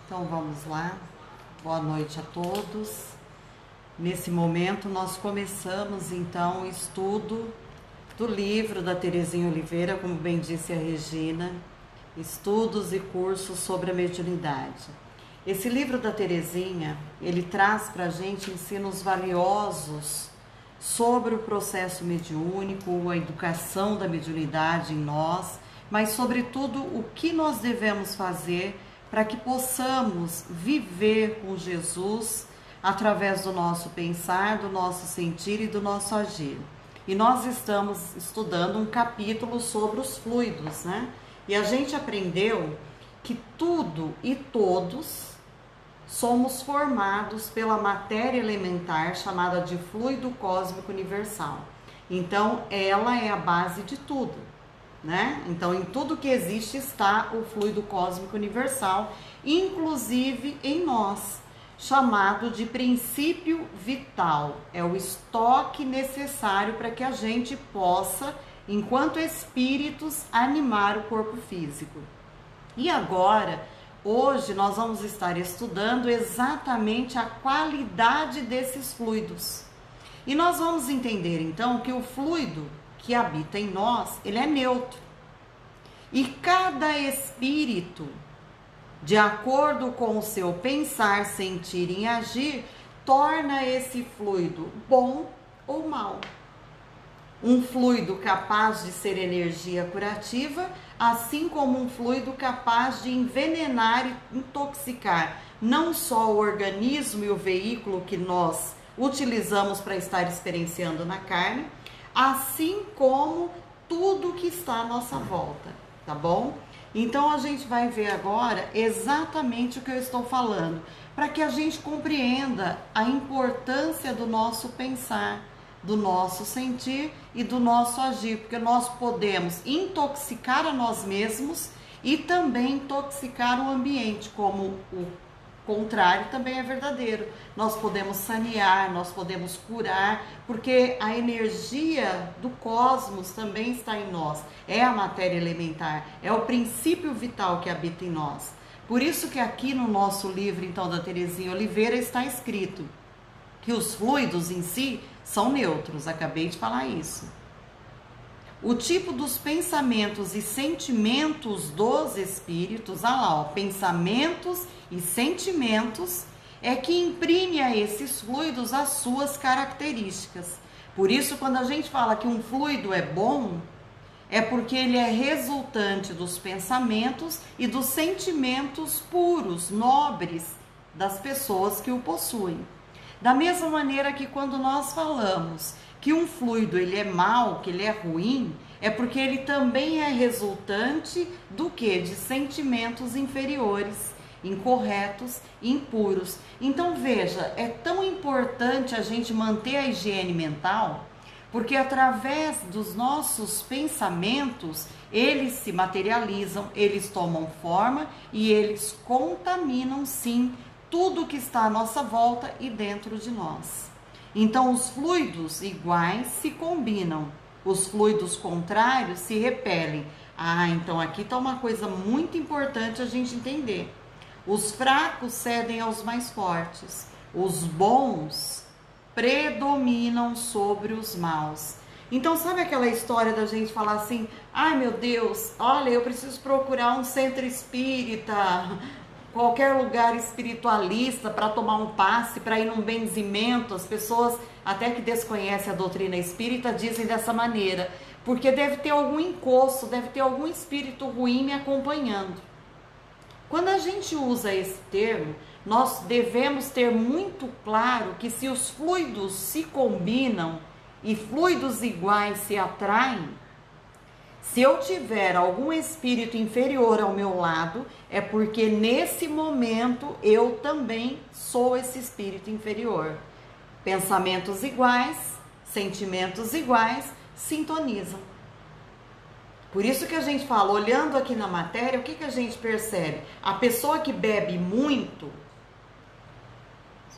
Então vamos lá, boa noite a todos. Nesse momento nós começamos então o estudo do livro da Terezinha Oliveira, como bem disse a Regina, Estudos e Cursos sobre a Mediunidade. Esse livro da Terezinha, ele traz para a gente ensinos valiosos sobre o processo mediúnico, a educação da mediunidade em nós, mas sobretudo o que nós devemos fazer para que possamos viver com Jesus através do nosso pensar, do nosso sentir e do nosso agir. E nós estamos estudando um capítulo sobre os fluidos, né? E a gente aprendeu que tudo e todos somos formados pela matéria elementar chamada de fluido cósmico universal. Então, ela é a base de tudo, né? Então, em tudo que existe está o fluido cósmico universal, inclusive em nós, chamado de princípio vital. É o estoque necessário para que a gente possa, enquanto espíritos, animar o corpo físico. E agora, hoje, nós vamos estar estudando exatamente a qualidade desses fluidos. E nós vamos entender, então, que o fluido que habita em nós, ele é neutro. E cada espírito, de acordo com o seu pensar, sentir e agir, torna esse fluido bom ou mal. Um fluido capaz de ser energia curativa, assim como um fluido capaz de envenenar e intoxicar não só o organismo e o veículo que nós utilizamos para estar experienciando na carne, assim como tudo que está à nossa volta, tá bom? Então a gente vai ver agora exatamente o que eu estou falando, para que a gente compreenda a importância do nosso pensar, do nosso sentir e do nosso agir, porque nós podemos intoxicar a nós mesmos e também intoxicar o ambiente, como o contrário também é verdadeiro. Nós podemos sanear, nós podemos curar, porque a energia do cosmos também está em nós. É a matéria elementar, é o princípio vital que habita em nós. Por isso que aqui no nosso livro, então, da Terezinha Oliveira, está escrito que os fluidos em si são neutros. Acabei de falar isso. O tipo dos pensamentos e sentimentos dos espíritos, olha lá, ó, pensamentos e sentimentos é que imprime a esses fluidos as suas características. Por isso, quando a gente fala que um fluido é bom, é porque ele é resultante dos pensamentos e dos sentimentos puros, nobres das pessoas que o possuem. Da mesma maneira que quando nós falamos que um fluido ele é mau, que ele é ruim, é porque ele também é resultante do que? De sentimentos inferiores, incorretos, impuros. Então veja, é tão importante a gente manter a higiene mental, porque através dos nossos pensamentos, eles se materializam, eles tomam forma e eles contaminam sim tudo que está à nossa volta e dentro de nós. Então, os fluidos iguais se combinam, os fluidos contrários se repelem. Ah, então aqui está uma coisa muito importante a gente entender. Os fracos cedem aos mais fortes, os bons predominam sobre os maus. Então, sabe aquela história da gente falar assim: ai meu Deus, olha, eu preciso procurar um centro espírita, qualquer lugar espiritualista para tomar um passe, para ir num benzimento. As pessoas, até que desconhecem a doutrina espírita, dizem dessa maneira, porque deve ter algum encosto, deve ter algum espírito ruim me acompanhando. Quando a gente usa esse termo, nós devemos ter muito claro que se os fluidos se combinam e fluidos iguais se atraem, se eu tiver algum espírito inferior ao meu lado, é porque nesse momento eu também sou esse espírito inferior. Pensamentos iguais, sentimentos iguais, sintonizam. Por isso que a gente fala, olhando aqui na matéria, o que a gente percebe? A pessoa que bebe muito,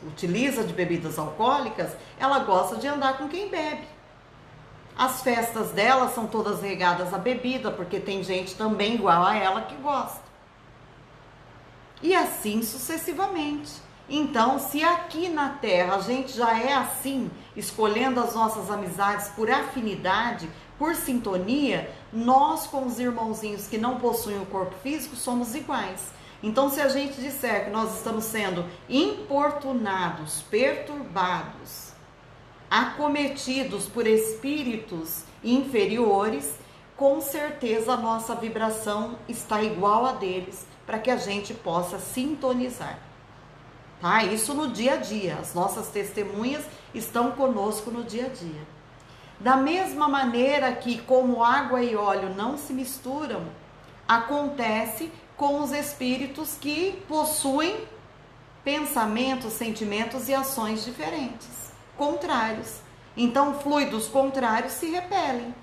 utiliza de bebidas alcoólicas, ela gosta de andar com quem bebe. As festas dela são todas regadas a bebida, porque tem gente também igual a ela que gosta. e assim sucessivamente. Então, se aqui na Terra a gente já é assim, escolhendo as nossas amizades por afinidade, por sintonia, nós com os irmãozinhos que não possuem o corpo físico somos iguais. Então, se a gente disser que nós estamos sendo importunados, perturbados, acometidos por espíritos inferiores, com certeza a nossa vibração está igual a deles, para que a gente possa sintonizar. Tá? Isso no dia a dia, as nossas testemunhas estão conosco no dia a dia. Da mesma maneira que, como água e óleo não se misturam, acontece com os espíritos que possuem pensamentos, sentimentos e ações diferentes, contrários. Então, fluidos contrários se repelem.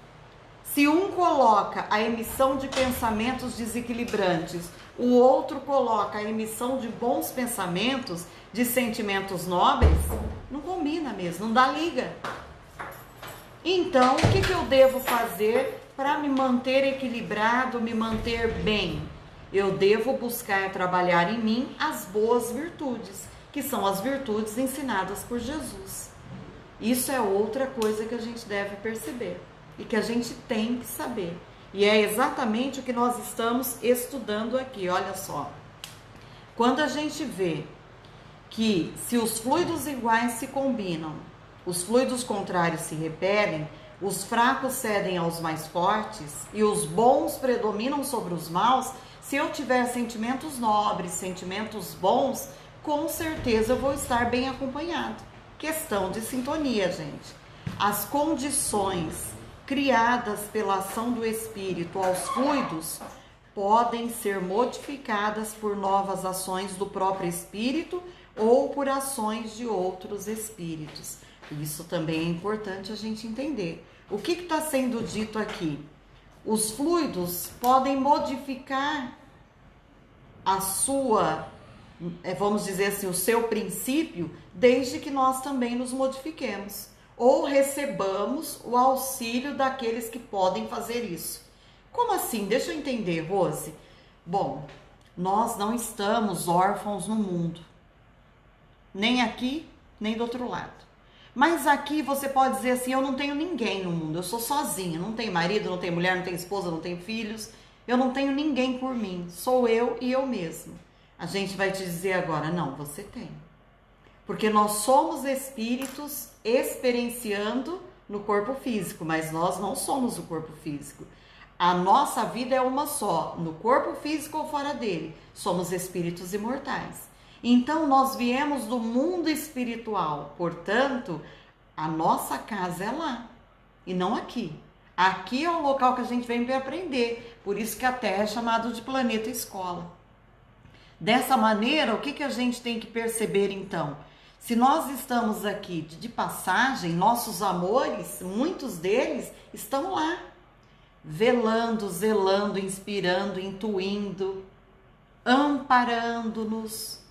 Se um coloca a emissão de pensamentos desequilibrantes, o outro coloca a emissão de bons pensamentos, de sentimentos nobres, não combina mesmo, não dá liga. Então, o que eu devo fazer para me manter equilibrado, me manter bem? Eu devo buscar trabalhar em mim as boas virtudes, que são as virtudes ensinadas por Jesus. Isso é outra coisa que a gente deve perceber e que a gente tem que saber. E é exatamente o que nós estamos estudando aqui, olha só. Quando a gente vê que se os fluidos iguais se combinam, os fluidos contrários se repelem, os fracos cedem aos mais fortes e os bons predominam sobre os maus, se eu tiver sentimentos nobres, sentimentos bons, com certeza eu vou estar bem acompanhado. Questão de sintonia, gente. As condições criadas pela ação do espírito aos fluidos podem ser modificadas por novas ações do próprio espírito ou por ações de outros espíritos. Isso também é importante a gente entender. O que está sendo dito aqui? Os fluidos podem modificar a sua, vamos dizer assim, o seu princípio, desde que nós também nos modifiquemos ou recebamos o auxílio daqueles que podem fazer isso. Como assim? Deixa eu entender, Rose. Bom, nós não estamos órfãos no mundo, nem aqui, nem do outro lado. Mas aqui você pode dizer assim, eu não tenho ninguém no mundo, eu sou sozinha, não tenho marido, não tenho mulher, não tenho esposa, não tenho filhos, eu não tenho ninguém por mim, sou eu e eu mesmo. A gente vai te dizer agora, não, você tem. Porque nós somos espíritos experienciando no corpo físico, mas nós não somos o corpo físico. A nossa vida é uma só, no corpo físico ou fora dele, somos espíritos imortais. Então, nós viemos do mundo espiritual, portanto, a nossa casa é lá e não aqui. Aqui é o local que a gente vem para aprender, por isso que a Terra é chamada de planeta escola. Dessa maneira, o que a gente tem que perceber então? Se nós estamos aqui de passagem, nossos amores, muitos deles estão lá, velando, zelando, inspirando, intuindo, amparando-nos,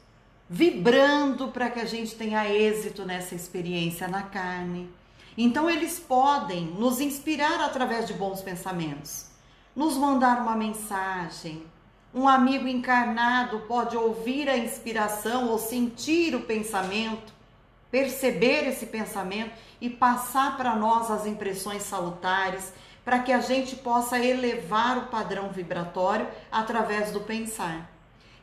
vibrando para que a gente tenha êxito nessa experiência na carne. Então eles podem nos inspirar através de bons pensamentos, nos mandar uma mensagem. Um amigo encarnado pode ouvir a inspiração ou sentir o pensamento, perceber esse pensamento e passar para nós as impressões salutares, para que a gente possa elevar o padrão vibratório através do pensar.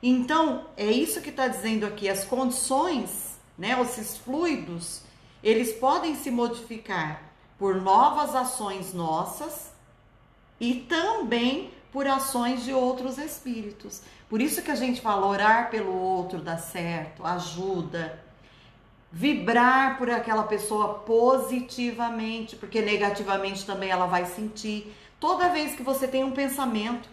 Então, é isso que está dizendo aqui, as condições, né, esses fluidos, eles podem se modificar por novas ações nossas e também por ações de outros espíritos. Por isso que a gente fala, orar pelo outro dá certo, ajuda. Vibrar por aquela pessoa positivamente, porque negativamente também ela vai sentir. Toda vez que você tem um pensamento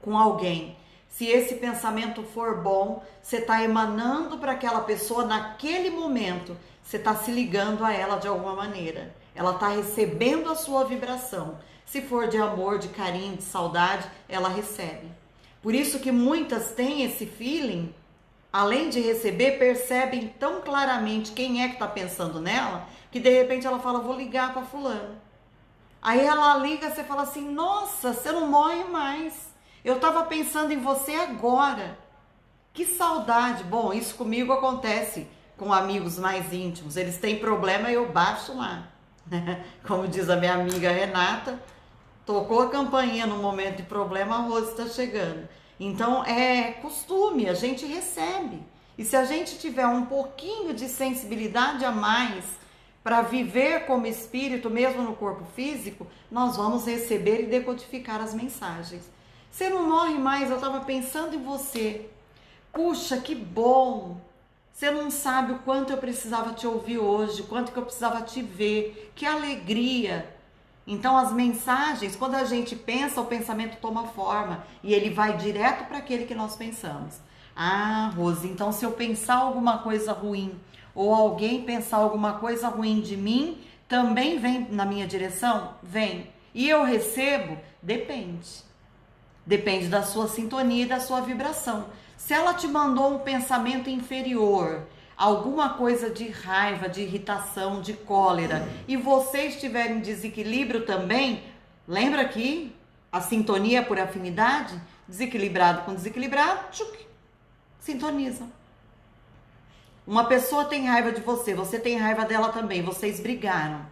com alguém, se esse pensamento for bom, você está emanando para aquela pessoa naquele momento, você está se ligando a ela de alguma maneira. Ela está recebendo a sua vibração. Se for de amor, de carinho, de saudade, ela recebe. Por isso que muitas têm esse feeling, além de receber, percebem tão claramente quem é que está pensando nela, que de repente ela fala, vou ligar para fulano. Aí ela liga, você fala assim, nossa, você não morre mais. Eu estava pensando em você agora. Que saudade! Bom, isso comigo acontece com amigos mais íntimos. Eles têm problema e eu baixo lá. Como diz a minha amiga Renata, tocou a campainha no momento de problema, a Rose está chegando. Então é costume, a gente recebe. E se a gente tiver um pouquinho de sensibilidade a mais para viver como espírito, mesmo no corpo físico, nós vamos receber e decodificar as mensagens. Você não morre mais, eu estava pensando em você. Puxa, que bom! Você não sabe o quanto eu precisava te ouvir hoje, o quanto que eu precisava te ver. Que alegria! Então as mensagens, quando a gente pensa, o pensamento toma forma e ele vai direto para aquele que nós pensamos. Ah, Rose, então se eu pensar alguma coisa ruim ou alguém pensar alguma coisa ruim de mim, também vem na minha direção? Vem. E eu recebo? Depende. Depende da sua sintonia e da sua vibração. Se ela te mandou um pensamento inferior, alguma coisa de raiva, de irritação, de cólera, e você estiver em desequilíbrio também, lembra que a sintonia é por afinidade? Desequilibrado com desequilibrado, tchuc, sintoniza. Uma pessoa tem raiva de você, você tem raiva dela também, vocês brigaram.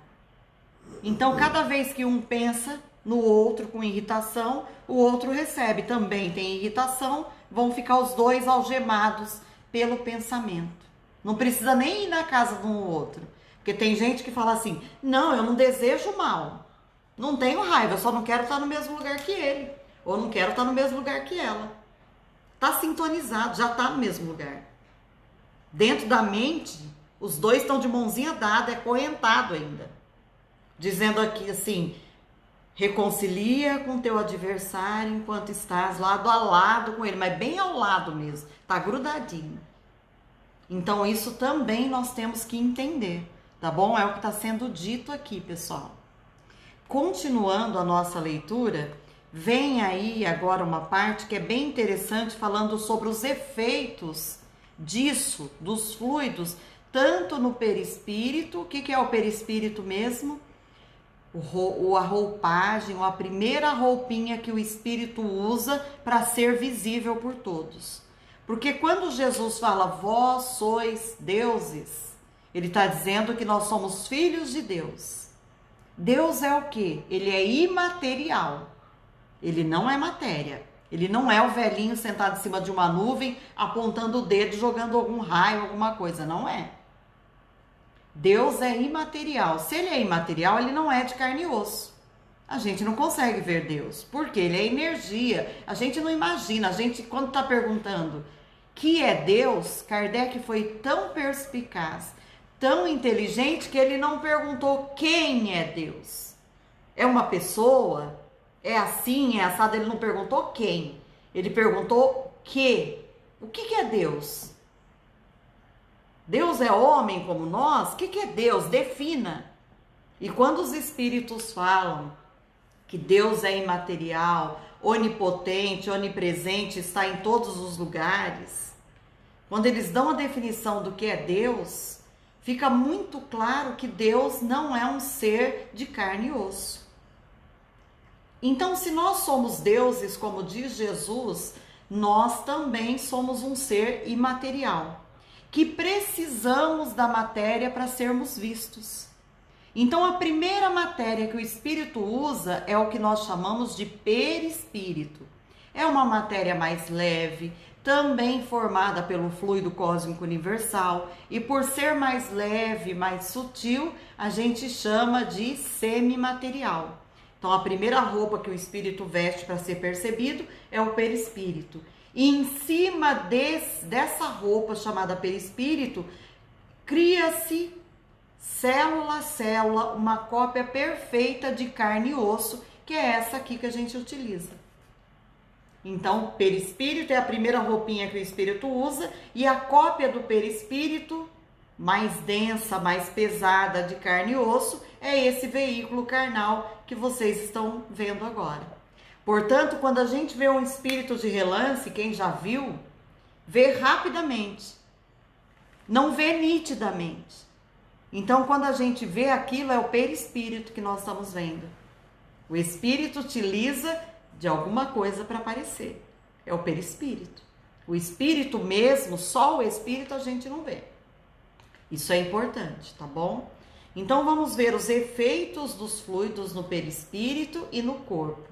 Então, cada vez que um pensa no outro com irritação, o outro recebe, também tem irritação, vão ficar os dois algemados pelo pensamento. Não precisa nem ir na casa de um ou outro. Porque tem gente que fala assim, não, eu não desejo mal. Não tenho raiva, eu só não quero estar no mesmo lugar que ele. Ou não quero estar no mesmo lugar que ela. Está sintonizado, já está no mesmo lugar. Dentro da mente, os dois estão de mãozinha dada, é correntado ainda. Dizendo aqui assim, reconcilia com teu adversário enquanto estás lado a lado com ele. Mas bem ao lado mesmo, está grudadinho. Então, isso também nós temos que entender, tá bom? É o que está sendo dito aqui, pessoal. Continuando a nossa leitura, vem aí agora uma parte que é bem interessante, falando sobre os efeitos disso, dos fluidos, tanto no perispírito. O que é o perispírito mesmo? A roupagem, ou a primeira roupinha que o espírito usa para ser visível por todos. Porque quando Jesus fala, vós sois deuses, ele está dizendo que nós somos filhos de Deus. Deus é o quê? Ele é imaterial. Ele não é matéria. Ele não é o velhinho sentado em cima de uma nuvem, apontando o dedo, jogando algum raio, alguma coisa. Não é. Deus é imaterial. Se ele é imaterial, ele não é de carne e osso. A gente não consegue ver Deus, porque ele é energia. A gente não imagina. A gente, quando está perguntando que é Deus, Kardec foi tão perspicaz, tão inteligente, que ele não perguntou quem é Deus. É uma pessoa? É assim, é assado? Ele não perguntou quem. Ele perguntou que. O que é Deus? Deus é homem como nós? O que é Deus? Defina. E quando os espíritos falam que Deus é imaterial, onipotente, onipresente, está em todos os lugares, quando eles dão a definição do que é Deus, fica muito claro que Deus não é um ser de carne e osso. Então, se nós somos deuses, como diz Jesus, nós também somos um ser imaterial, que precisamos da matéria para sermos vistos. Então, a primeira matéria que o espírito usa é o que nós chamamos de perispírito. É uma matéria mais leve, também formada pelo fluido cósmico universal, e por ser mais leve, mais sutil, a gente chama de semimaterial. Então, a primeira roupa que o espírito veste para ser percebido é o perispírito. E em cima dessa roupa chamada perispírito, cria-se célula a célula, uma cópia perfeita de carne e osso, que é essa aqui que a gente utiliza. Então, perispírito é a primeira roupinha que o espírito usa, e a cópia do perispírito, mais densa, mais pesada, de carne e osso, é esse veículo carnal que vocês estão vendo agora. Portanto, quando a gente vê um espírito de relance, quem já viu, vê rapidamente, não vê nitidamente. Então, quando a gente vê aquilo, é o perispírito que nós estamos vendo. O espírito utiliza de alguma coisa para aparecer. É o perispírito. O espírito mesmo, só o espírito a gente não vê. Isso é importante, tá bom? Então vamos ver os efeitos dos fluidos no perispírito e no corpo.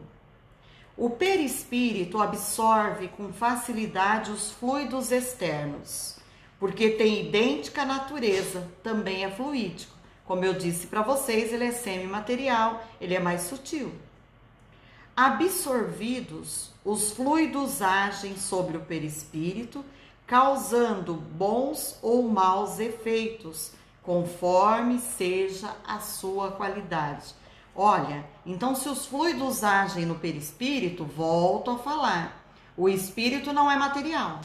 O perispírito absorve com facilidade os fluidos externos, porque tem idêntica natureza, também é fluídico. Como eu disse para vocês, ele é semimaterial, ele é mais sutil. Absorvidos, os fluidos agem sobre o perispírito, causando bons ou maus efeitos, conforme seja a sua qualidade. Olha, então se os fluidos agem no perispírito, volto a falar, o espírito não é material.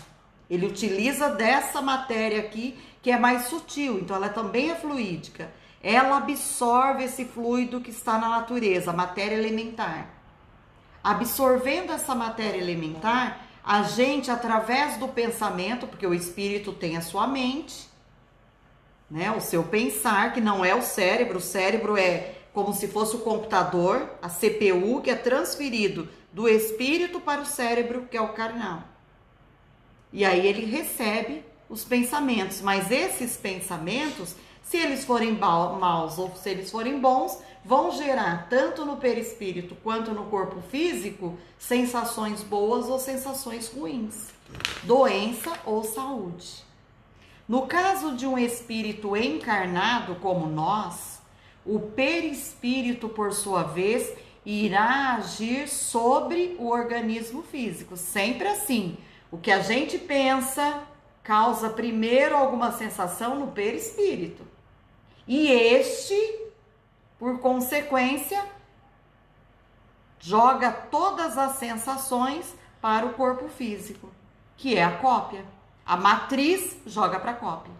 Ele utiliza dessa matéria aqui, que é mais sutil, então ela também é fluídica. Ela absorve esse fluido que está na natureza, a matéria elementar. Absorvendo essa matéria elementar, a gente, através do pensamento, porque o espírito tem a sua mente, né, o seu pensar, que não é o cérebro é como se fosse o computador, a CPU, que é transferido do espírito para o cérebro, que é o carnal. E aí ele recebe os pensamentos, mas esses pensamentos, se eles forem maus ou se eles forem bons, vão gerar, tanto no perispírito quanto no corpo físico, sensações boas ou sensações ruins, doença ou saúde. No caso de um espírito encarnado como nós, o perispírito, por sua vez, irá agir sobre o organismo físico. Sempre assim. O que a gente pensa causa primeiro alguma sensação no perispírito. E este, por consequência, joga todas as sensações para o corpo físico, que é a cópia. A matriz joga para a cópia.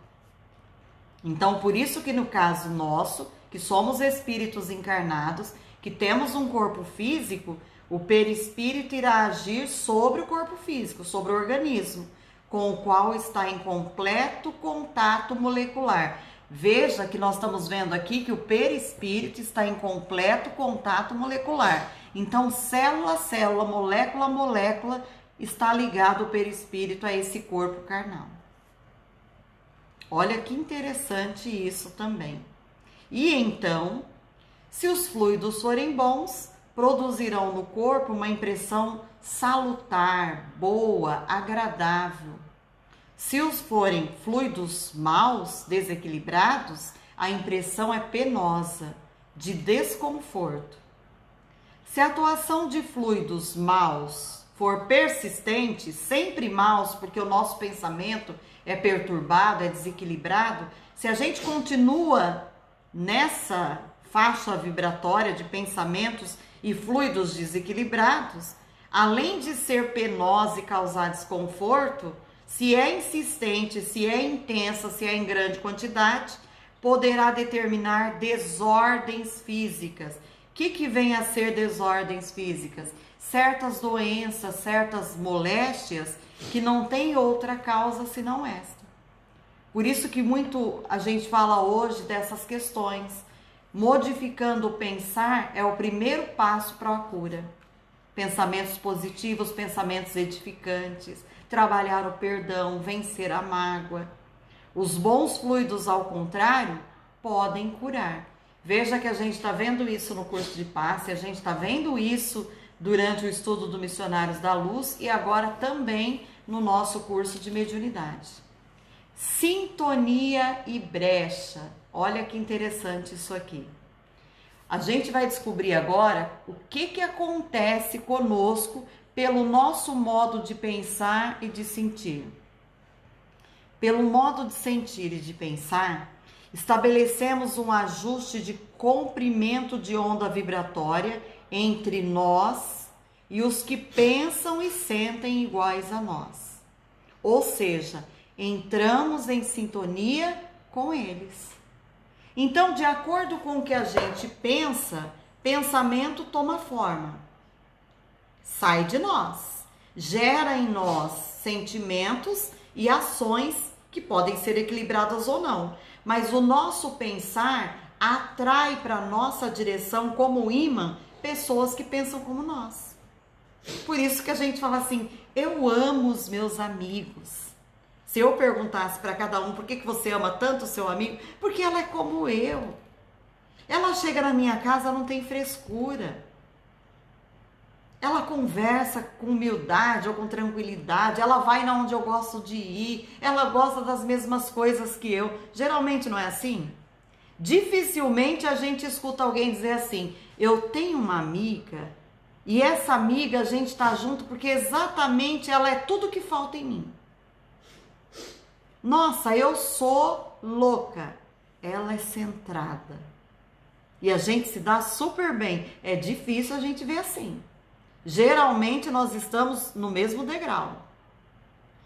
Então, por isso que no caso nosso, que somos espíritos encarnados, que temos um corpo físico, o perispírito irá agir sobre o corpo físico, sobre o organismo, com o qual está em completo contato molecular. Veja que nós estamos vendo aqui que o perispírito está em completo contato molecular. Então, célula a célula, molécula a molécula, está ligado o perispírito a esse corpo carnal. Olha que interessante isso também. E então, se os fluidos forem bons, produzirão no corpo uma impressão salutar, boa, agradável. Se os forem fluidos maus, desequilibrados, a impressão é penosa, de desconforto. Se a atuação de fluidos maus for persistente, sempre maus, porque o nosso pensamento é perturbado, é desequilibrado, se a gente continua nessa faixa vibratória de pensamentos e fluidos desequilibrados, além de ser penosa e causar desconforto, se é insistente, se é intensa, se é em grande quantidade, poderá determinar desordens físicas. O que vem a ser desordens físicas? Certas doenças, certas moléstias que não tem outra causa senão esta. Por isso que muito a gente fala hoje dessas questões. Modificando o pensar é o primeiro passo para a cura. Pensamentos positivos, pensamentos edificantes, trabalhar o perdão, vencer a mágoa. Os bons fluidos, ao contrário, podem curar. Veja que a gente está vendo isso no curso de passe, a gente está vendo isso durante o estudo do Missionários da Luz e agora também no nosso curso de mediunidade. Sintonia e brecha. Olha que interessante isso aqui. A gente vai descobrir agora o que acontece conosco pelo nosso modo de pensar e de sentir. Pelo modo de sentir e de pensar, estabelecemos um ajuste de comprimento de onda vibratória entre nós e os que pensam e sentem iguais a nós. Ou seja, entramos em sintonia com eles. Então, de acordo com o que a gente pensa, pensamento toma forma. Sai de nós, gera em nós sentimentos e ações que podem ser equilibradas ou não. Mas o nosso pensar atrai para a nossa direção como imã pessoas que pensam como nós. Por isso que a gente fala assim, eu amo os meus amigos. Se eu perguntasse para cada um por que você ama tanto o seu amigo, porque ela é como eu. Ela chega na minha casa, não tem frescura. Ela conversa com humildade ou com tranquilidade, ela vai na onde eu gosto de ir, ela gosta das mesmas coisas que eu. Geralmente não é assim? Dificilmente a gente escuta alguém dizer assim, eu tenho uma amiga e essa amiga a gente tá junto porque exatamente ela é tudo que falta em mim. Nossa, eu sou louca, ela é centrada. E a gente se dá super bem. É difícil a gente ver assim. Geralmente nós estamos no mesmo degrau.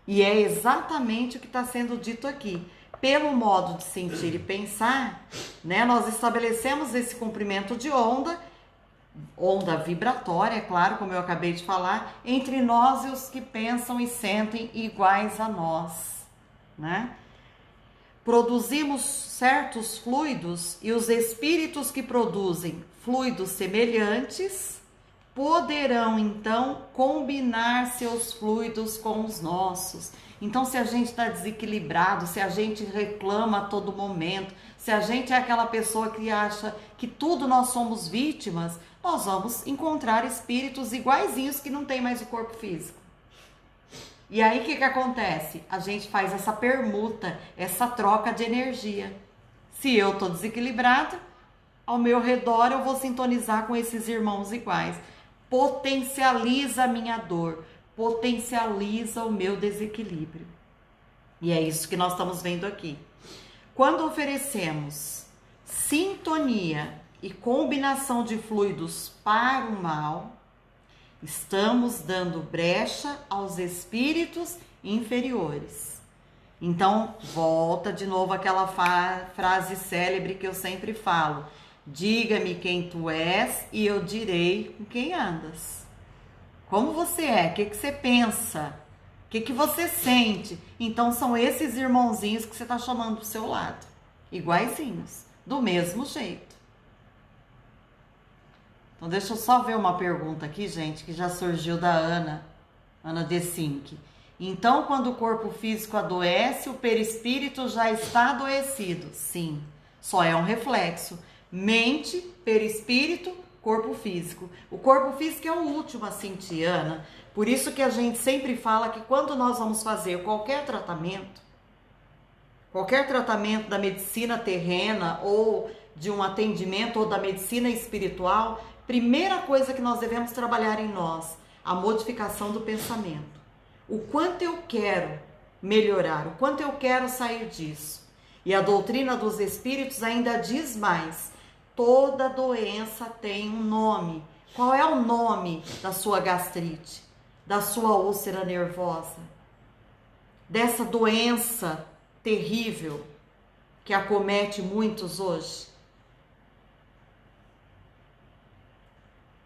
E é exatamente o que está sendo dito aqui. Pelo modo de sentir e pensar, né, nós estabelecemos esse comprimento de onda vibratória, é claro, como eu acabei de falar, entre nós e os que pensam e sentem iguais a nós, né? Produzimos certos fluidos e os espíritos que produzem fluidos semelhantes poderão então combinar seus fluidos com os nossos. Então, se a gente está desequilibrado, se a gente reclama a todo momento, se a gente é aquela pessoa que acha que tudo nós somos vítimas, nós vamos encontrar espíritos iguaizinhos que não tem mais o corpo físico. E aí o que acontece? A gente faz essa permuta, essa troca de energia. Se eu estou desequilibrado, ao meu redor eu vou sintonizar com esses irmãos iguais. Potencializa a minha dor, potencializa o meu desequilíbrio. E é isso que nós estamos vendo aqui. Quando oferecemos sintonia e combinação de fluidos para o mal, estamos dando brecha aos espíritos inferiores. Então, volta de novo aquela frase célebre que eu sempre falo. Diga-me quem tu és e eu direi com quem andas. Como você é? O que você pensa? O que você sente? Então, são esses irmãozinhos que você está chamando do seu lado. Iguaizinhos, do mesmo jeito. Então, deixa eu só ver uma pergunta aqui, gente, que já surgiu da Ana Desink. Então, quando o corpo físico adoece, o perispírito já está adoecido? Sim, só é um reflexo. Mente, perispírito, corpo físico. O corpo físico é o último a sentir, Ana. Por isso que a gente sempre fala que quando nós vamos fazer qualquer tratamento da medicina terrena ou de um atendimento ou da medicina espiritual, primeira coisa que nós devemos trabalhar em nós, a modificação do pensamento. O quanto eu quero melhorar, o quanto eu quero sair disso. E a doutrina dos espíritos ainda diz mais, toda doença tem um nome. Qual é o nome da sua gastrite, da sua úlcera nervosa, dessa doença terrível que acomete muitos hoje?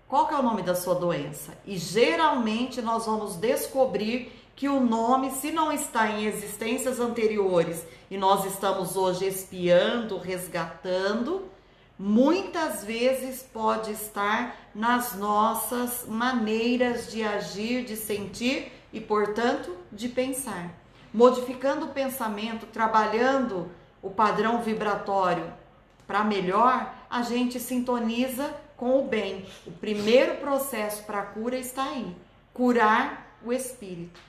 Qual que é o nome da sua doença? E geralmente nós vamos descobrir que o nome, se não está em existências anteriores e nós estamos hoje espiando, resgatando, muitas vezes pode estar nas nossas maneiras de agir, de sentir e, portanto, de pensar. Modificando o pensamento, trabalhando o padrão vibratório para melhor, a gente sintoniza com o bem. O primeiro processo para a cura está aí. Curar o espírito.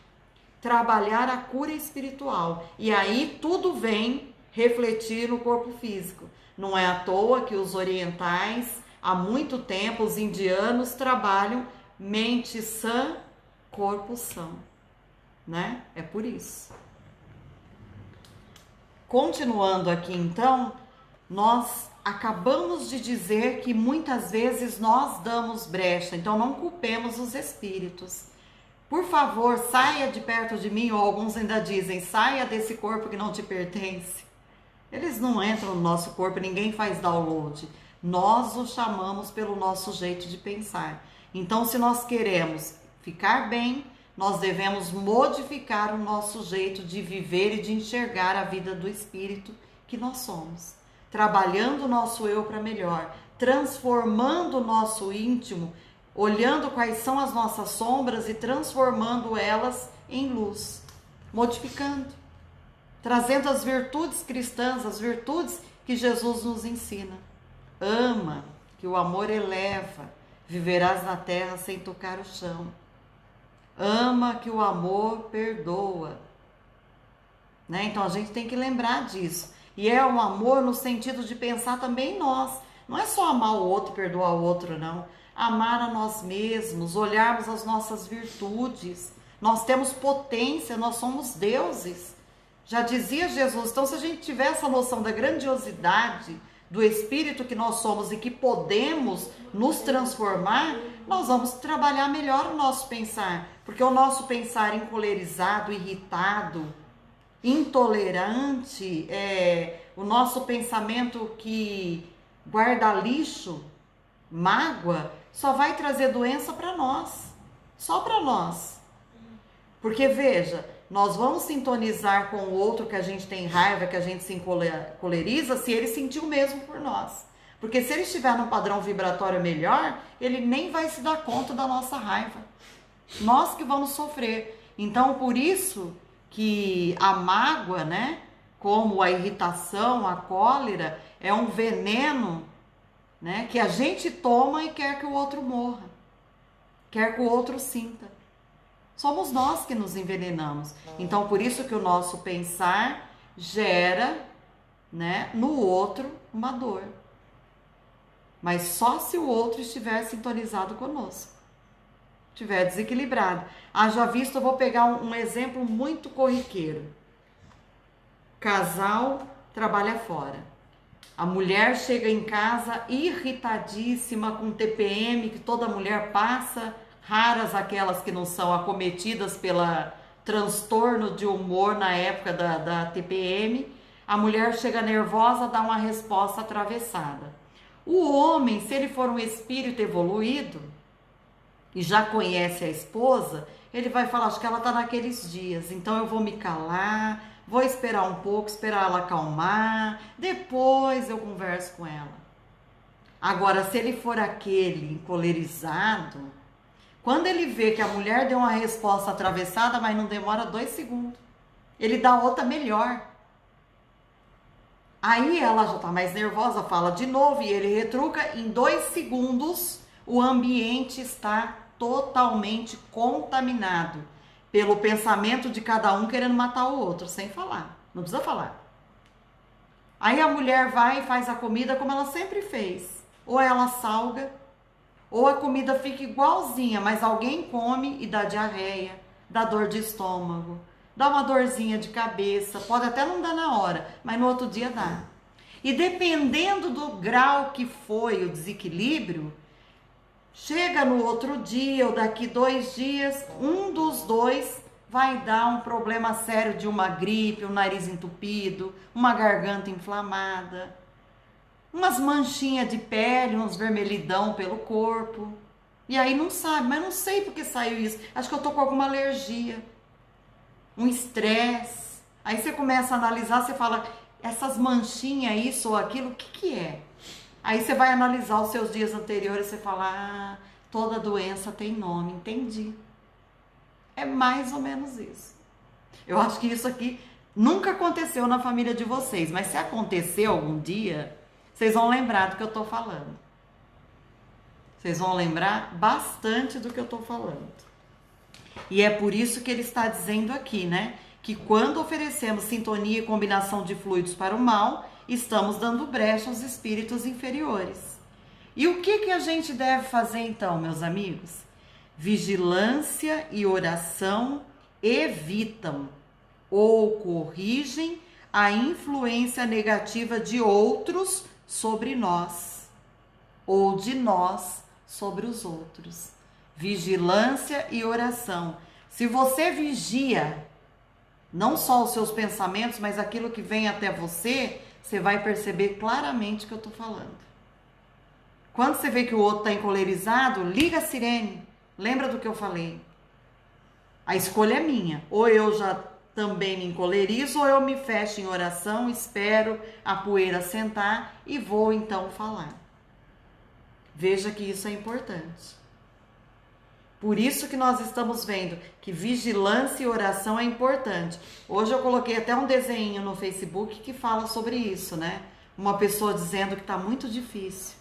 Trabalhar a cura espiritual. E aí tudo vem refletir no corpo físico. Não é à toa que os orientais, há muito tempo, os indianos trabalham mente sã, corpo são. Né? É por isso. Continuando aqui então, nós acabamos de dizer que muitas vezes nós damos brecha, então não culpemos os espíritos. Por favor, saia de perto de mim, ou alguns ainda dizem, saia desse corpo que não te pertence. Eles não entram no nosso corpo, ninguém faz download. Nós os chamamos pelo nosso jeito de pensar. Então, se nós queremos ficar bem, nós devemos modificar o nosso jeito de viver e de enxergar a vida do espírito que nós somos. Trabalhando o nosso eu para melhor, transformando o nosso íntimo olhando quais são as nossas sombras e transformando elas em luz, modificando, trazendo as virtudes cristãs, as virtudes que Jesus nos ensina. Ama, que o amor eleva, viverás na terra sem tocar o chão. Ama, que o amor perdoa. Né? Então a gente tem que lembrar disso. E é um amor no sentido de pensar também em nós. Não é só amar o outro, perdoar o outro, não. Amar a nós mesmos, olharmos as nossas virtudes. Nós temos potência, nós somos deuses. Já dizia Jesus. Então, se a gente tiver essa noção da grandiosidade do Espírito que nós somos e que podemos nos transformar, nós vamos trabalhar melhor o nosso pensar. Porque o nosso pensar encolerizado, irritado, intolerante, o nosso pensamento que guarda lixo, mágoa, só vai trazer doença para nós, só para nós. Porque veja, nós vamos sintonizar com o outro que a gente tem raiva, que a gente se encoleriza, se ele sentir o mesmo por nós. Porque se ele estiver num padrão vibratório melhor, ele nem vai se dar conta da nossa raiva. Nós que vamos sofrer. Então, por isso que a mágoa, né, como a irritação, a cólera, é um veneno, né, que a gente toma e quer que o outro morra, quer que o outro sinta. Somos nós que nos envenenamos. Então, por isso que o nosso pensar gera, né, no outro uma dor. Mas só se o outro estiver sintonizado conosco, estiver desequilibrado. Haja visto, eu vou pegar um exemplo muito corriqueiro. Casal trabalha fora. A mulher chega em casa irritadíssima com TPM, que toda mulher passa, raras aquelas que não são acometidas pela transtorno de humor na época da TPM. A mulher chega nervosa, dá uma resposta atravessada. O homem, se ele for um espírito evoluído e já conhece a esposa, ele vai falar, acho que ela está naqueles dias, então eu vou me calar, vou esperar um pouco, esperar ela acalmar, depois eu converso com ela. Agora, se ele for aquele encolerizado, quando ele vê que a mulher deu uma resposta atravessada, mas não demora 2 segundos, ele dá outra melhor. Aí ela já está mais nervosa, fala de novo e ele retruca, em 2 segundos o ambiente está totalmente contaminado pelo pensamento de cada um querendo matar o outro, sem falar, não precisa falar. Aí a mulher vai e faz a comida como ela sempre fez, ou ela salga, ou a comida fica igualzinha, mas alguém come e dá diarreia, dá dor de estômago, dá uma dorzinha de cabeça, pode até não dar na hora, mas no outro dia dá. E dependendo do grau que foi o desequilíbrio, chega no outro dia ou daqui 2 dias, um dos dois vai dar um problema sério de uma gripe, um nariz entupido, uma garganta inflamada, umas manchinhas de pele, uns vermelhidão pelo corpo. E aí não sabe, mas não sei por que saiu isso. Acho que eu tô com alguma alergia, um estresse. Aí você começa a analisar, você fala, essas manchinhas, isso ou aquilo, o que que é? Aí você vai analisar os seus dias anteriores e você fala, ah, toda doença tem nome, entendi. É mais ou menos isso. Eu acho que isso aqui nunca aconteceu na família de vocês, mas se acontecer algum dia, vocês vão lembrar do que eu estou falando. Vocês vão lembrar bastante do que eu estou falando. E é por isso que ele está dizendo aqui, né? Que quando oferecemos sintonia e combinação de fluidos para o mal, estamos dando brecha aos espíritos inferiores. E o que a gente deve fazer então, meus amigos? Vigilância e oração evitam ou corrigem a influência negativa de outros sobre nós, ou de nós sobre os outros. Vigilância e oração. Se você vigia não só os seus pensamentos, mas aquilo que vem até você, você vai perceber claramente o que eu estou falando. Quando você vê que o outro está encolerizado, liga a sirene. Lembra do que eu falei? A escolha é minha. Ou eu já também me encolerizo, ou eu me fecho em oração, espero a poeira sentar e vou então falar. Veja que isso é importante. Por isso que nós estamos vendo que vigilância e oração é importante. Hoje eu coloquei até um desenho no Facebook que fala sobre isso, né? Uma pessoa dizendo que está muito difícil.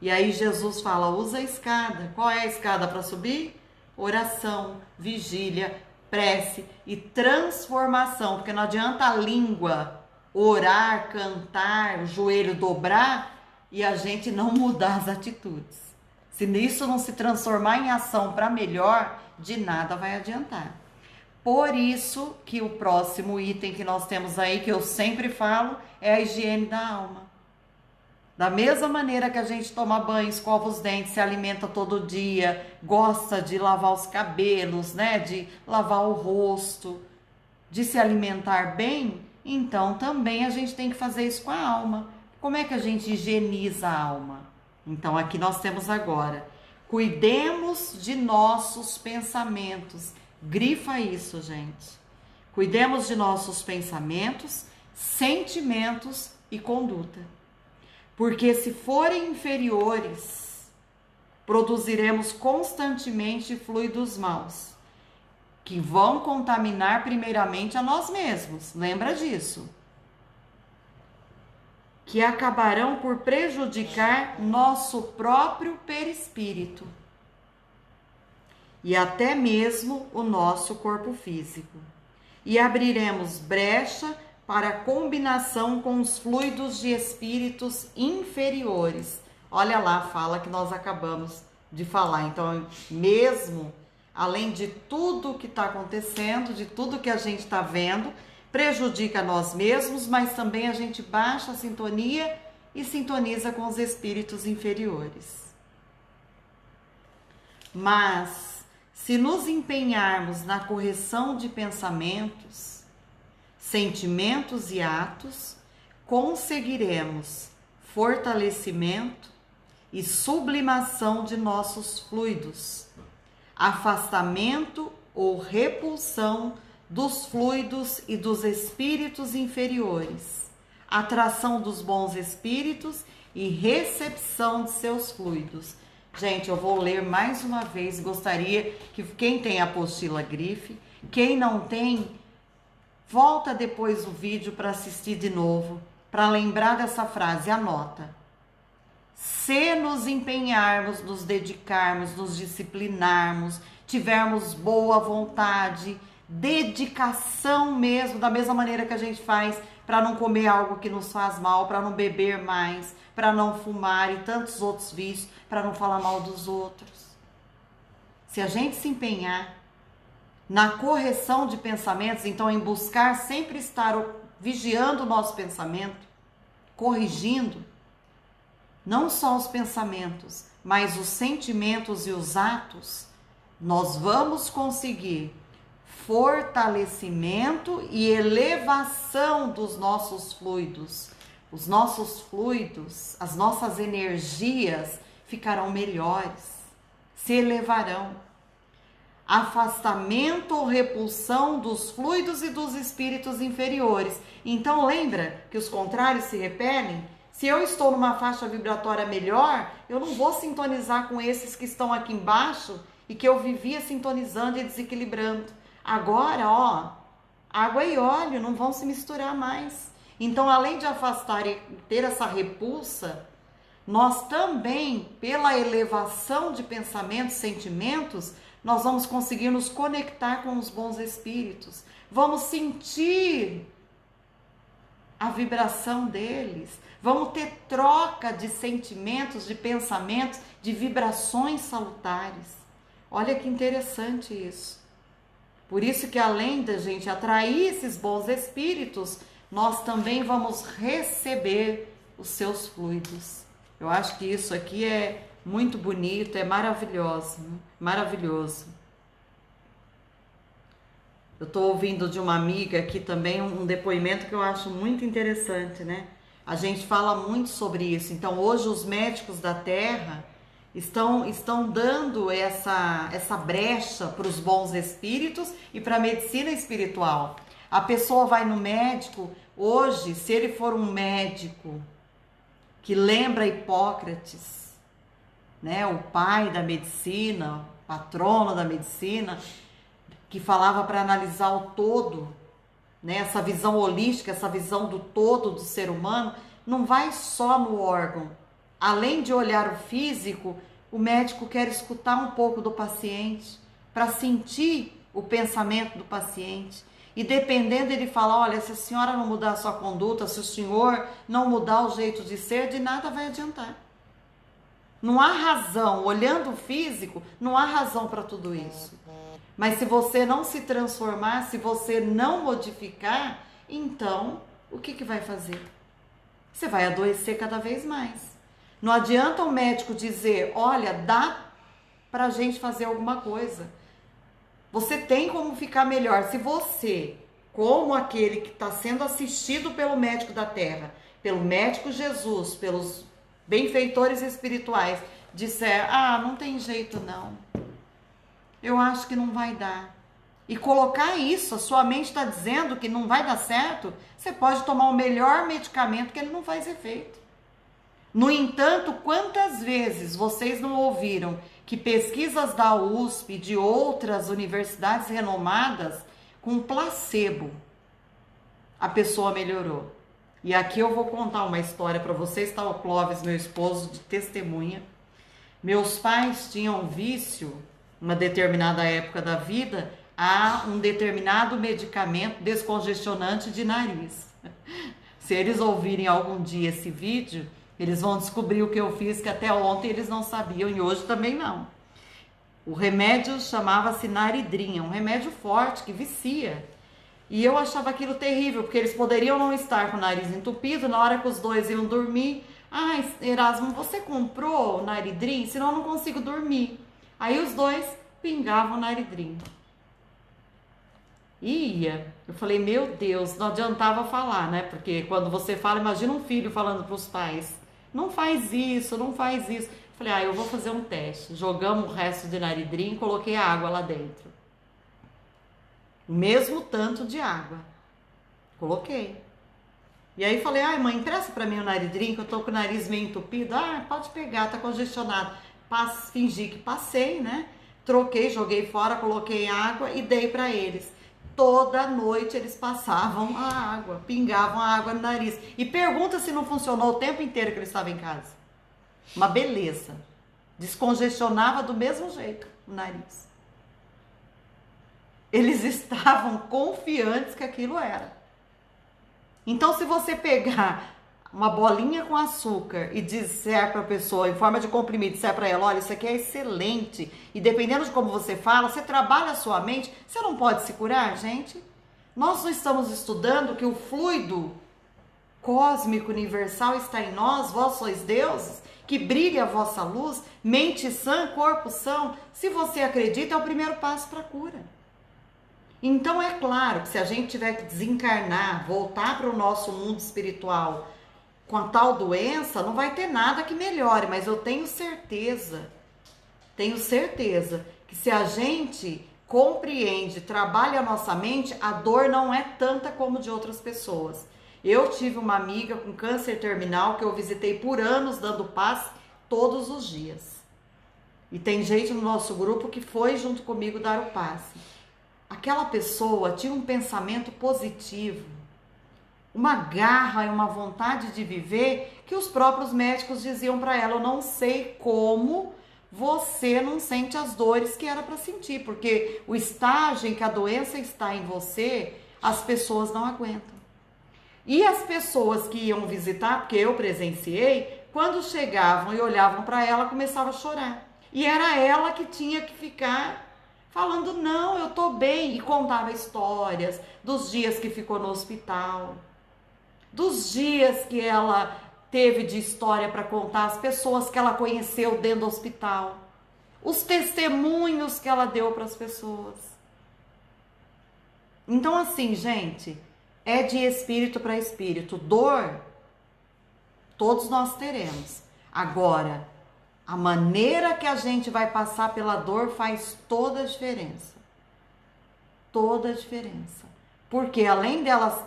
E aí Jesus fala, usa a escada. Qual é a escada para subir? Oração, vigília, prece e transformação. Porque não adianta a língua orar, cantar, o joelho dobrar e a gente não mudar as atitudes. Se nisso não se transformar em ação para melhor, de nada vai adiantar. Por isso que o próximo item que nós temos aí, que eu sempre falo, é a higiene da alma. Da mesma maneira que a gente toma banho, escova os dentes, se alimenta todo dia, gosta de lavar os cabelos, né, de lavar o rosto, de se alimentar bem, então também a gente tem que fazer isso com a alma. Como é que a gente higieniza a alma? Então aqui nós temos agora, cuidemos de nossos pensamentos. Grifa isso, gente. Cuidemos de nossos pensamentos, sentimentos e conduta. Porque se forem inferiores, produziremos constantemente fluidos maus, que vão contaminar primeiramente a nós mesmos. Lembra disso? Que acabarão por prejudicar nosso próprio perispírito e até mesmo o nosso corpo físico. E abriremos brecha para a combinação com os fluidos de espíritos inferiores. Olha lá a fala que nós acabamos de falar. Então, mesmo além de tudo que está acontecendo, de tudo que a gente está vendo, prejudica nós mesmos, mas também a gente baixa a sintonia e sintoniza com os espíritos inferiores. Mas, se nos empenharmos na correção de pensamentos, sentimentos e atos, conseguiremos fortalecimento e sublimação de nossos fluidos, afastamento ou repulsão dos fluidos e dos espíritos inferiores, atração dos bons espíritos e recepção de seus fluidos. Gente, eu vou ler mais uma vez, gostaria que quem tem a apostila grife, quem não tem, volta depois o vídeo para assistir de novo, para lembrar dessa frase, anota. Se nos empenharmos, nos dedicarmos, nos disciplinarmos, tivermos boa vontade, dedicação mesmo, da mesma maneira que a gente faz para não comer algo que nos faz mal, para não beber mais, para não fumar e tantos outros vícios, para não falar mal dos outros. Se a gente se empenhar na correção de pensamentos, então em buscar sempre estar vigiando o nosso pensamento, corrigindo, não só os pensamentos, mas os sentimentos e os atos, nós vamos conseguir fortalecimento e elevação dos nossos fluidos. Os nossos fluidos, as nossas energias ficarão melhores, se elevarão. Afastamento ou repulsão dos fluidos e dos espíritos inferiores. Então lembra que os contrários se repelem? Se eu estou numa faixa vibratória melhor, eu não vou sintonizar com esses que estão aqui embaixo e que eu vivia sintonizando e desequilibrando. Agora, ó, água e óleo não vão se misturar mais. Então, além de afastar e ter essa repulsa, nós também, pela elevação de pensamentos, sentimentos, nós vamos conseguir nos conectar com os bons espíritos. Vamos sentir a vibração deles. Vamos ter troca de sentimentos, de pensamentos, de vibrações salutares. Olha que interessante isso. Por isso que além da gente atrair esses bons espíritos, nós também vamos receber os seus fluidos. Eu acho que isso aqui é muito bonito, é maravilhoso, né? Maravilhoso. Eu estou ouvindo de uma amiga aqui também um depoimento que eu acho muito interessante, né? A gente fala muito sobre isso. Então, hoje os médicos da Terra estão dando essa brecha para os bons espíritos e para a medicina espiritual. A pessoa vai no médico, hoje, se ele for um médico que lembra Hipócrates, né, o pai da medicina, patrono da medicina, que falava para analisar o todo, né? Essa visão holística, essa visão do todo do ser humano, não vai só no órgão. Além de olhar o físico, o médico quer escutar um pouco do paciente, para sentir o pensamento do paciente. E dependendo, ele fala, olha, se a senhora não mudar a sua conduta, se o senhor não mudar o jeito de ser, de nada vai adiantar. Não há razão, olhando o físico, não há razão para tudo isso. Mas se você não se transformar, se você não modificar, então o que vai fazer? Você vai adoecer cada vez mais. Não adianta o médico dizer, olha, dá pra gente fazer alguma coisa. Você tem como ficar melhor. Se você, como aquele que está sendo assistido pelo médico da terra, pelo médico Jesus, pelos benfeitores espirituais, disser, não tem jeito não. Eu acho que não vai dar. E colocar isso, a sua mente está dizendo que não vai dar certo, você pode tomar o melhor medicamento que ele não faz efeito. No entanto, quantas vezes vocês não ouviram que pesquisas da USP e de outras universidades renomadas, com placebo, a pessoa melhorou? E aqui eu vou contar uma história para vocês, está o Clóvis, meu esposo, de testemunha. Meus pais tinham vício, uma determinada época da vida, a um determinado medicamento descongestionante de nariz. Se eles ouvirem algum dia esse vídeo, eles vão descobrir o que eu fiz, que até ontem eles não sabiam e hoje também não. O remédio chamava-se Naridrim, um remédio forte que vicia. E eu achava aquilo terrível, porque eles poderiam não estar com o nariz entupido, na hora que os dois iam dormir. Erasmo, você comprou o Naridrim? Senão eu não consigo dormir. Aí os dois pingavam o Naridrim. Ia. Eu falei, meu Deus, não adiantava falar, né? Porque quando você fala, imagina um filho falando para os pais, não faz isso, não faz isso. Eu falei, eu vou fazer um teste. Jogamos o resto de Naridrim e coloquei a água lá dentro. O mesmo tanto de água. Coloquei. E aí falei, mãe, empresta para mim o Naridrim, que eu tô com o nariz meio entupido. Pode pegar, tá congestionado. Fingi que passei, né? Troquei, joguei fora, coloquei água e dei para eles. Toda noite eles passavam a água, pingavam a água no nariz. E pergunta se não funcionou o tempo inteiro que eles estavam em casa. Uma beleza. Descongestionava do mesmo jeito o nariz. Eles estavam confiantes que aquilo era. Então, se você pegar uma bolinha com açúcar e disser para a pessoa, em forma de comprimido, disser para ela, olha, isso aqui é excelente, e dependendo de como você fala, você trabalha a sua mente, você não pode se curar, gente? Nós não estamos estudando que o fluido cósmico universal está em nós, vós sois deuses, que brilhe a vossa luz, mente sã, corpo são. Se você acredita, é o primeiro passo para a cura. Então é claro que se a gente tiver que desencarnar, voltar para o nosso mundo espiritual com a tal doença, não vai ter nada que melhore, mas eu tenho certeza que se a gente compreende, trabalha a nossa mente, a dor não é tanta como de outras pessoas. Eu tive uma amiga com câncer terminal que eu visitei por anos dando passe todos os dias. E tem gente no nosso grupo que foi junto comigo dar o passe. Aquela pessoa tinha um pensamento positivo, uma garra e uma vontade de viver que os próprios médicos diziam para ela, eu não sei como você não sente as dores que era para sentir, porque o estágio em que a doença está em você, as pessoas não aguentam. E as pessoas que iam visitar, porque eu presenciei, quando chegavam e olhavam para ela, começavam a chorar. E era ela que tinha que ficar falando, não, eu tô bem, e contava histórias dos dias que ficou no hospital, dos dias que ela teve de história para contar, as pessoas que ela conheceu dentro do hospital, os testemunhos que ela deu para as pessoas. Então assim, gente, é de espírito para espírito. Dor, todos nós teremos. Agora, a maneira que a gente vai passar pela dor faz toda a diferença. Toda a diferença. Porque além delas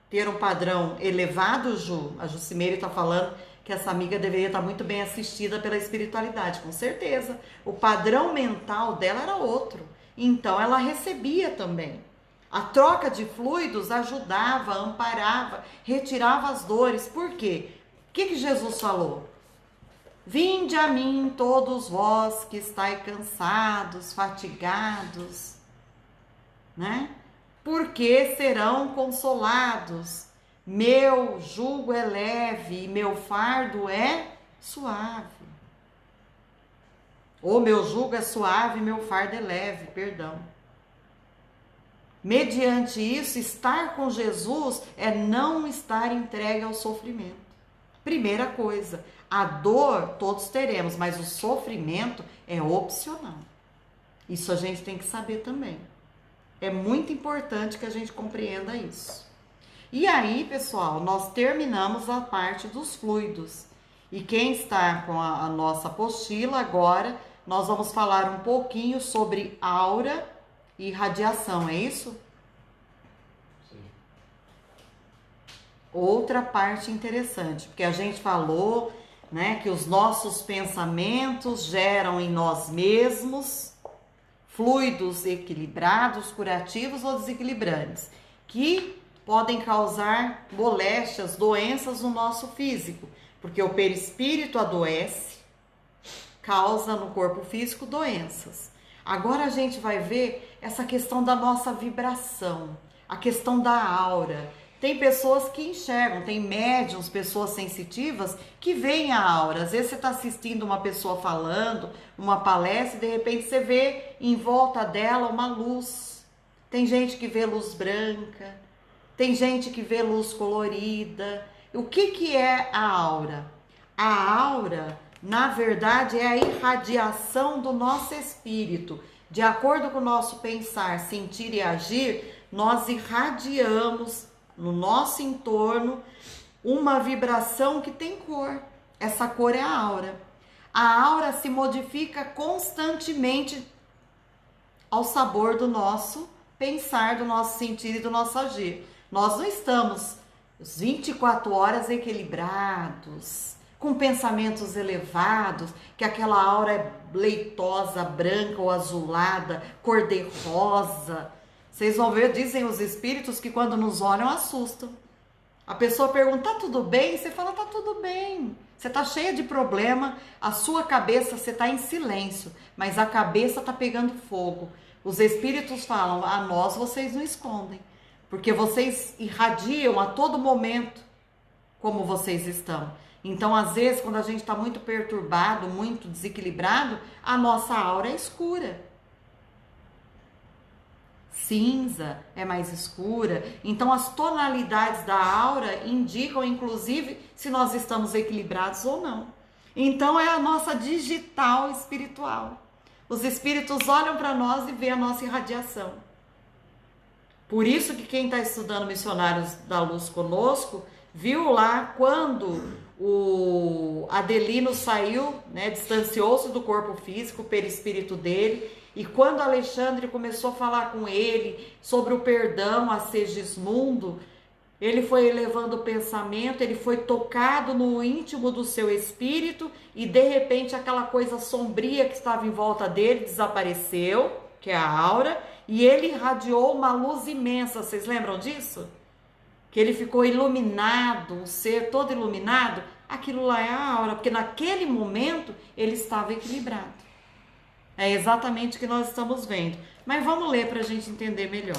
ter um padrão elevado, Ju, a Jucimeire está falando que essa amiga deveria estar muito bem assistida pela espiritualidade, com certeza. O padrão mental dela era outro, então ela recebia também. A troca de fluidos ajudava, amparava, retirava as dores. Por quê? O que Jesus falou? Vinde a mim todos vós que estáis cansados, fatigados, né? Porque serão consolados. Meu jugo é leve e meu fardo é suave. Ou meu jugo é suave e meu fardo é leve, perdão. Mediante isso, estar com Jesus é não estar entregue ao sofrimento. Primeira coisa, a dor todos teremos, mas o sofrimento é opcional. Isso a gente tem que saber também. É muito importante que a gente compreenda isso. E aí, pessoal, nós terminamos a parte dos fluidos. E quem está com a nossa apostila agora, nós vamos falar um pouquinho sobre aura e radiação, é isso? Sim. Outra parte interessante, porque a gente falou, né, que os nossos pensamentos geram em nós mesmos fluidos equilibrados, curativos ou desequilibrantes, que podem causar moléstias, doenças no nosso físico, porque o perispírito adoece, causa no corpo físico doenças. Agora a gente vai ver essa questão da nossa vibração, a questão da aura. Tem pessoas que enxergam, tem médiums, pessoas sensitivas que veem a aura. Às vezes você está assistindo uma pessoa falando, uma palestra, e de repente você vê em volta dela uma luz. Tem gente que vê luz branca, tem gente que vê luz colorida. O que é a aura? A aura, na verdade, é a irradiação do nosso espírito. De acordo com o nosso pensar, sentir e agir, nós irradiamos no nosso entorno uma vibração que tem cor. Essa cor é a aura. A aura se modifica constantemente ao sabor do nosso pensar, do nosso sentir e do nosso agir. Nós não estamos 24 horas equilibrados, com pensamentos elevados, que aquela aura é leitosa, branca ou azulada, cor de rosa. Vocês vão ver, dizem os espíritos, que quando nos olham assustam. A pessoa pergunta, tá tudo bem? Você fala, tá tudo bem. Você tá cheia de problema, a sua cabeça, você tá em silêncio, mas a cabeça tá pegando fogo. Os espíritos falam, a nós vocês não escondem, porque vocês irradiam a todo momento como vocês estão. Então, às vezes, quando a gente está muito perturbado, muito desequilibrado, a nossa aura é escura. Cinza é mais escura. Então, as tonalidades da aura indicam, inclusive, se nós estamos equilibrados ou não. Então, é a nossa digital espiritual. Os espíritos olham para nós e veem a nossa irradiação. Por isso que quem está estudando Missionários da Luz conosco, viu lá quando o Adelino saiu, né, distanciou-se do corpo físico, o perispírito dele, e quando Alexandre começou a falar com ele sobre o perdão a Segismundo, ele foi elevando o pensamento, ele foi tocado no íntimo do seu espírito e de repente aquela coisa sombria que estava em volta dele desapareceu, que é a aura, e ele irradiou uma luz imensa. Vocês lembram disso? Que ele ficou iluminado, um ser todo iluminado. Aquilo lá é a aura, porque naquele momento ele estava equilibrado. É exatamente o que nós estamos vendo. Mas vamos ler para a gente entender melhor.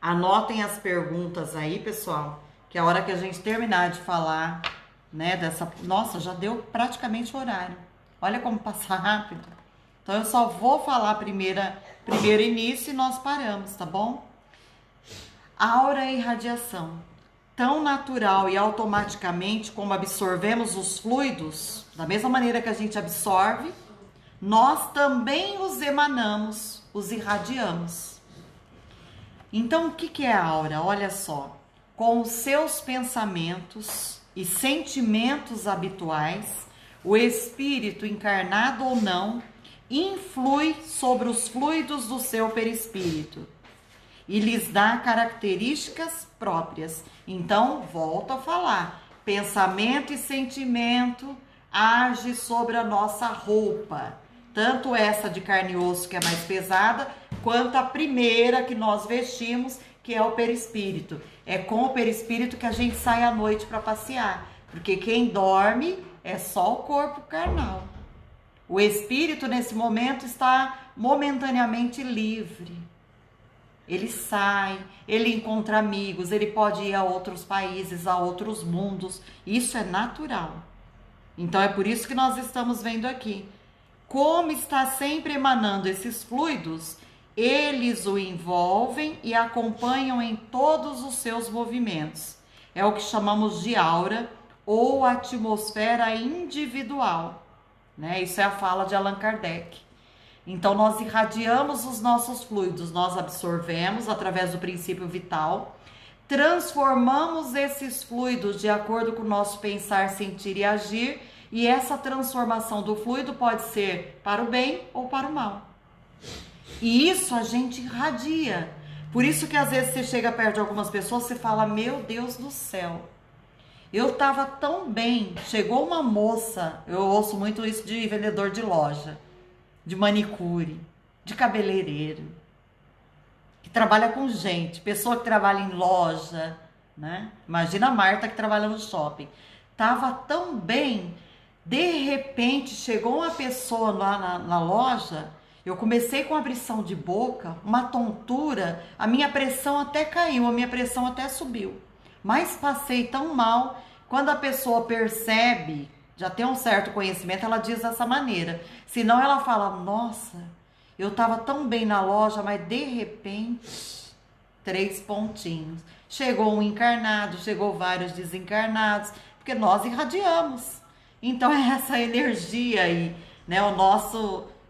Anotem as perguntas aí, pessoal, que a hora que a gente terminar de falar, né, dessa... Nossa, já deu praticamente o horário. Olha como passa rápido. Então eu só vou falar primeiro início e nós paramos, tá bom? Aura e radiação. Tão natural e automaticamente como absorvemos os fluidos, da mesma maneira que a gente absorve, nós também os emanamos, os irradiamos. Então, o que é a aura? Olha só, com os seus pensamentos e sentimentos habituais, o espírito, encarnado ou não, influi sobre os fluidos do seu perispírito e lhes dá características próprias. Então, volto a falar, pensamento e sentimento age sobre a nossa roupa. Tanto essa de carne e osso, que é mais pesada, quanto a primeira que nós vestimos, que é o perispírito. É com o perispírito que a gente sai à noite para passear. Porque quem dorme é só o corpo carnal. O espírito, nesse momento, está momentaneamente livre. Ele sai, ele encontra amigos, ele pode ir a outros países, a outros mundos. Isso é natural. Então é por isso que nós estamos vendo aqui. Como está sempre emanando esses fluidos, eles o envolvem e acompanham em todos os seus movimentos. É o que chamamos de aura ou atmosfera individual, né? Isso é a fala de Allan Kardec. Então nós irradiamos os nossos fluidos, nós absorvemos através do princípio vital, transformamos esses fluidos de acordo com o nosso pensar, sentir e agir, e essa transformação do fluido pode ser para o bem ou para o mal. E isso a gente irradia. Por isso que às vezes você chega perto de algumas pessoas e fala, meu Deus do céu, eu estava tão bem. Chegou uma moça, eu ouço muito isso de vendedor de loja, de manicure, de cabeleireiro, que trabalha com gente, pessoa que trabalha em loja, né? Imagina a Marta que trabalha no shopping. Tava tão bem, de repente chegou uma pessoa lá na loja, eu comecei com abrição de boca, uma tontura, a minha pressão até caiu, a minha pressão até subiu. Mas passei tão mal, quando a pessoa percebe, já tem um certo conhecimento, ela diz dessa maneira. Senão ela fala, nossa, eu estava tão bem na loja, mas de repente, 3 pontinhos. Chegou um encarnado, chegou vários desencarnados, porque nós irradiamos. Então é essa energia aí, né?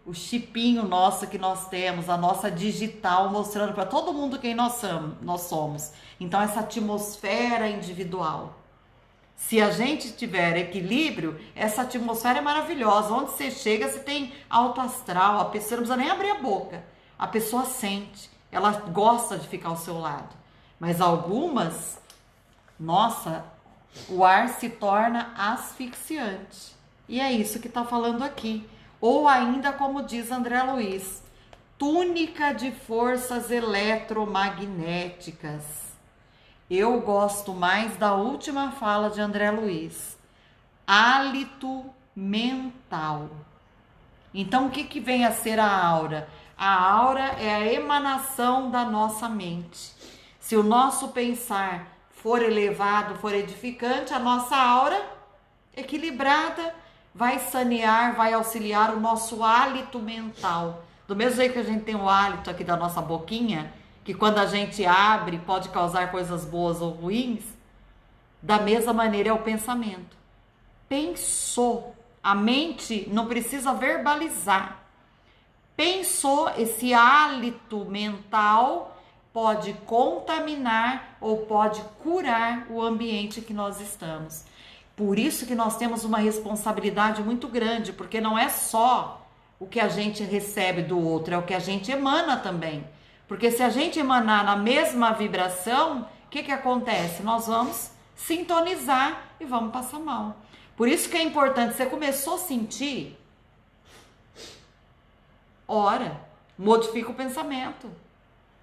O chipinho nosso que nós temos, a nossa digital mostrando para todo mundo quem nós somos. Então essa atmosfera individual. Se a gente tiver equilíbrio, essa atmosfera é maravilhosa. Onde você chega, você tem alto astral, a pessoa não precisa nem abrir a boca. A pessoa sente, ela gosta de ficar ao seu lado. Mas algumas, nossa, o ar se torna asfixiante. E é isso que está falando aqui. Ou ainda, como diz André Luiz, túnica de forças eletromagnéticas. Eu gosto mais da última fala de André Luiz. Hálito mental. Então, o que vem a ser a aura? A aura é a emanação da nossa mente. Se o nosso pensar for elevado, for edificante, a nossa aura equilibrada vai sanear, vai auxiliar o nosso hálito mental. Do mesmo jeito que a gente tem o hálito aqui da nossa boquinha, que quando a gente abre pode causar coisas boas ou ruins, da mesma maneira é o pensamento. Pensou, a mente não precisa verbalizar. Pensou, esse hálito mental pode contaminar ou pode curar o ambiente que nós estamos. Por isso que nós temos uma responsabilidade muito grande, porque não é só o que a gente recebe do outro, é o que a gente emana também. Porque se a gente emanar na mesma vibração, o que acontece? Nós vamos sintonizar e vamos passar mal. Por isso que é importante, você começou a sentir, ora, modifica o pensamento,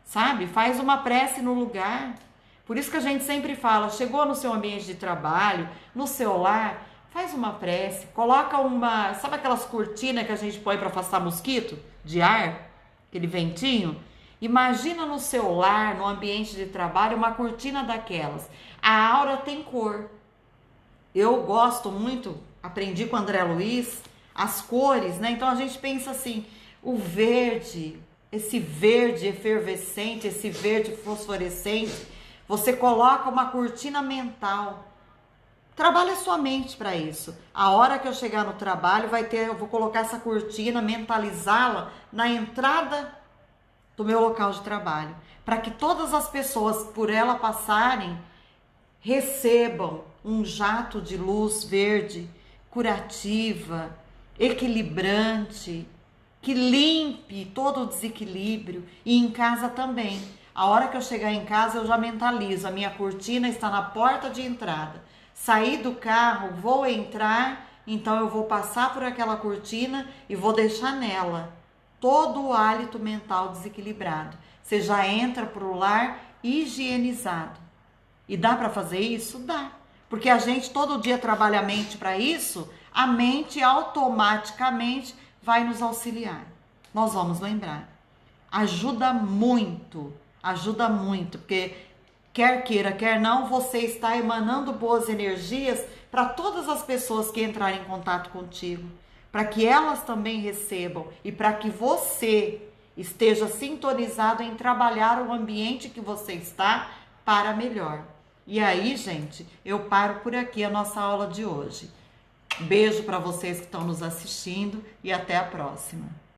sabe? Faz uma prece no lugar. Por isso que a gente sempre fala, chegou no seu ambiente de trabalho, no seu lar, faz uma prece, coloca sabe aquelas cortinas que a gente põe para afastar mosquito de ar? Aquele ventinho? Imagina no seu lar, no ambiente de trabalho, uma cortina daquelas. A aura tem cor. Eu gosto muito, aprendi com o André Luiz, as cores, né? Então a gente pensa assim, o verde, esse verde efervescente, esse verde fosforescente, você coloca uma cortina mental. Trabalha sua mente para isso. A hora que eu chegar no trabalho, eu vou colocar essa cortina, mentalizá-la na entrada do meu local de trabalho, para que todas as pessoas por ela passarem recebam um jato de luz verde, curativa, equilibrante, que limpe todo o desequilíbrio. E em casa também. A hora que eu chegar em casa, eu já mentalizo, a minha cortina está na porta de entrada. Saí do carro, vou entrar, então eu vou passar por aquela cortina e vou deixar nela todo o hálito mental desequilibrado. Você já entra para o lar higienizado. E dá para fazer isso? Dá. Porque a gente todo dia trabalha a mente para isso, a mente automaticamente vai nos auxiliar. Nós vamos lembrar. Ajuda muito, porque quer queira, quer não, você está emanando boas energias para todas as pessoas que entrarem em contato contigo, para que elas também recebam e para que você esteja sintonizado em trabalhar o ambiente que você está para melhor. E aí, gente, eu paro por aqui a nossa aula de hoje. Beijo para vocês que estão nos assistindo e até a próxima.